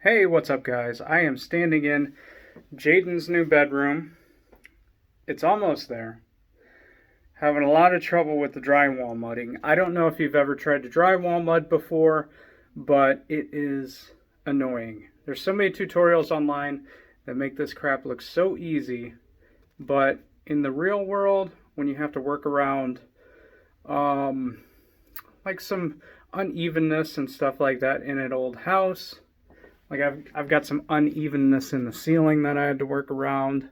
Hey, what's up, guys? I am standing in Jaden's new bedroom. It's almost there. Having a lot of trouble with the drywall mudding. I don't know if you've ever tried to drywall mud before, but it is annoying. There's so many tutorials online that make this crap look so easy, but in the real world, when you have to work around like some unevenness and stuff like that in an old house, like I've got some unevenness in the ceiling that I had to work around.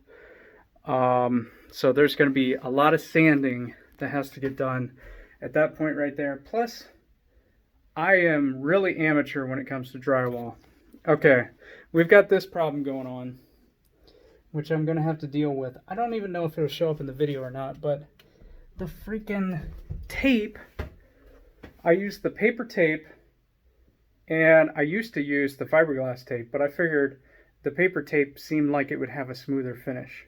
So there's going to be a lot of sanding that has to get done at that point right there. Plus, I am really amateur when it comes to drywall. Okay, we've got this problem going on, which I'm going to have to deal with. I don't even know if it'll show up in the video or not, but the freaking tape, I used the paper tape, and I used to use the fiberglass tape, but I figured the paper tape seemed like it would have a smoother finish.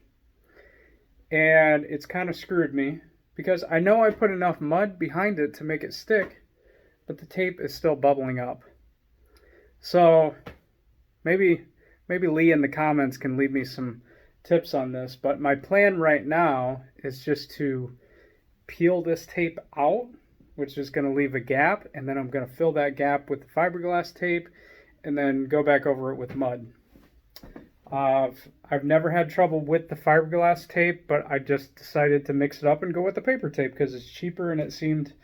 And it's kind of screwed me because I know I put enough mud behind it to make it stick, but the tape is still bubbling up. So maybe Lee in the comments can leave me some tips on this, but my plan right now is just to peel this tape out, which is going to leave a gap, and then I'm going to fill that gap with the fiberglass tape and then go back over it with mud. I've never had trouble with the fiberglass tape, but I just decided to mix it up and go with the paper tape because it's cheaper and it seemed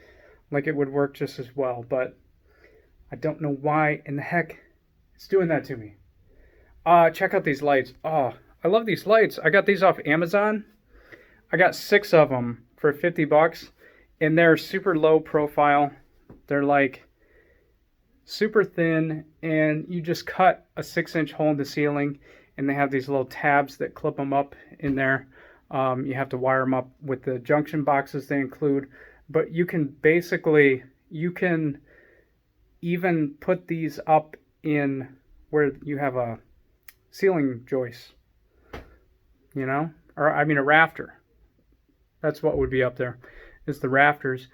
like it would work just as well. But I don't know why in the heck it's doing that to me. Check out these lights. Oh, I love these lights. I got these off Amazon. I got 6 of them for 50 bucks, and they're super low profile. They're like super thin, and you just cut a 6-inch hole in the ceiling, and they have these little tabs that clip them up in there. You have to wire them up with the junction boxes they include, but you can even put these up in where you have a ceiling joist, or I mean a rafter. That's what would be up there, is the rafters,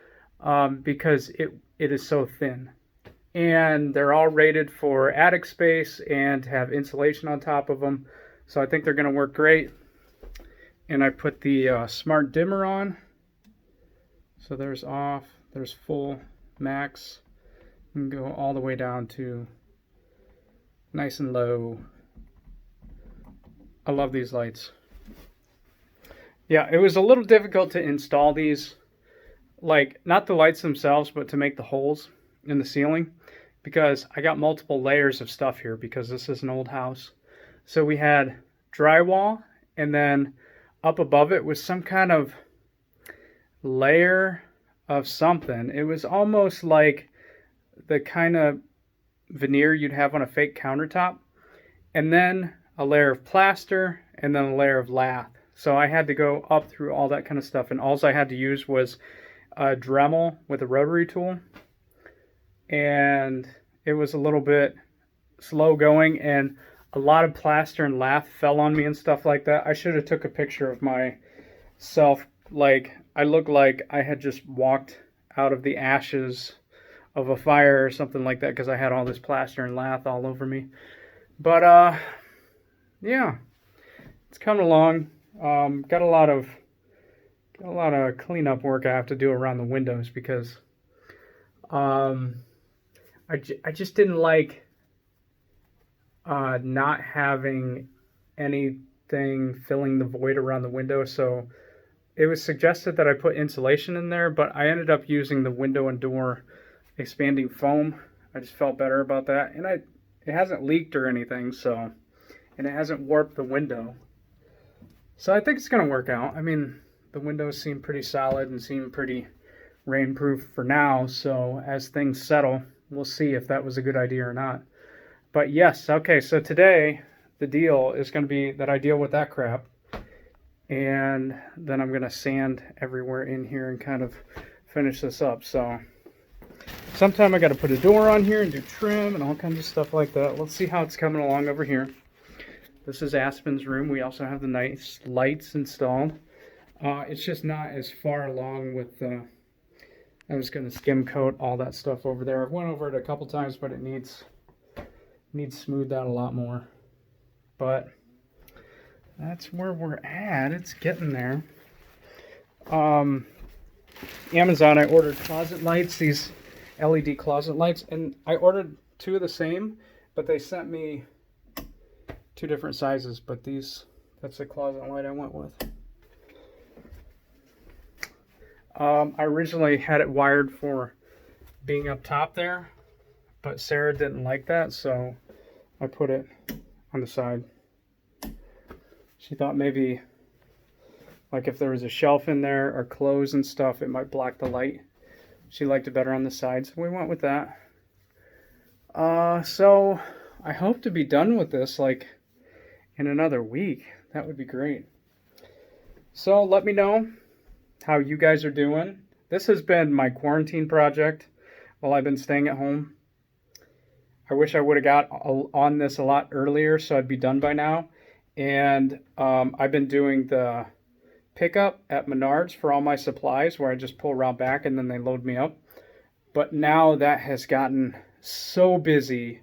because it is so thin. And they're all rated for attic space and have insulation on top of them. So I think they're going to work great. And I put the smart dimmer on. So there's off, there's full, max. And go all the way down to nice and low. I love these lights. Yeah, it was a little difficult to install these. Like, not the lights themselves, but to make the holes in the ceiling, because I got multiple layers of stuff here because this is an old house. So we had drywall, and then up above it was some kind of layer of something. It was almost like the kind of veneer you'd have on a fake countertop, and then a layer of plaster, and then a layer of lath. So I had to go up through all that kind of stuff, and all I had to use was a Dremel with a rotary tool. And it was a little bit slow going, and a lot of plaster and lath fell on me and stuff like that. I should have took a picture of myself. Like, I looked like I had just walked out of the ashes of a fire or something like that, because I had all this plaster and lath all over me. But yeah, it's coming along. Got a lot of cleanup work I have to do around the windows, because I just didn't like not having anything filling the void around the window. So it was suggested that I put insulation in there, but I ended up using the window and door expanding foam. I just felt better about that, and it hasn't leaked or anything, so, and it hasn't warped the window. So I think it's going to work out. I mean, the windows seem pretty solid and seem pretty rainproof for now, so as things settle, we'll see if that was a good idea or not. But yes, okay, so today the deal is going to be that I deal with that crap, and then I'm going to sand everywhere in here and kind of finish this up. So sometime I got to put a door on here and do trim and all kinds of stuff like that. Let's see how it's coming along over here. This is Aspen's room. We also have the nice lights installed. It's just not as far along with I was going to skim coat all that stuff over there. I've went over it a couple times, but it needs Needs smoothed out a lot more. But that's where we're at. It's getting there. Amazon, I ordered closet lights, these LED closet lights, and I ordered 2 of the same, but they sent me 2 different sizes. But that's the closet light I went with. I originally had it wired for being up top there, but Sarah didn't like that, so I put it on the side. She thought maybe, like if there was a shelf in there or clothes and stuff, it might block the light. She liked it better on the side, so we went with that. So I hope to be done with this like in another week. That would be great. So let me know how you guys are doing. This has been my quarantine project while I've been staying at home. I wish I would have got on this a lot earlier so I'd be done by now. And I've been doing the pickup at Menards for all my supplies where I just pull around back and then they load me up. But now that has gotten so busy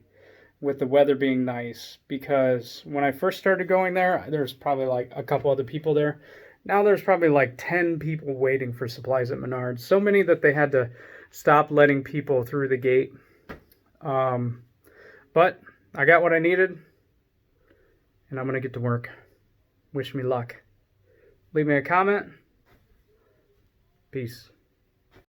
with the weather being nice, because when I first started going there was probably like a couple other people there. Now there's probably like 10 people waiting for supplies at Menards. So many that they had to stop letting people through the gate. But I got what I needed, and I'm going to get to work. Wish me luck. Leave me a comment. Peace.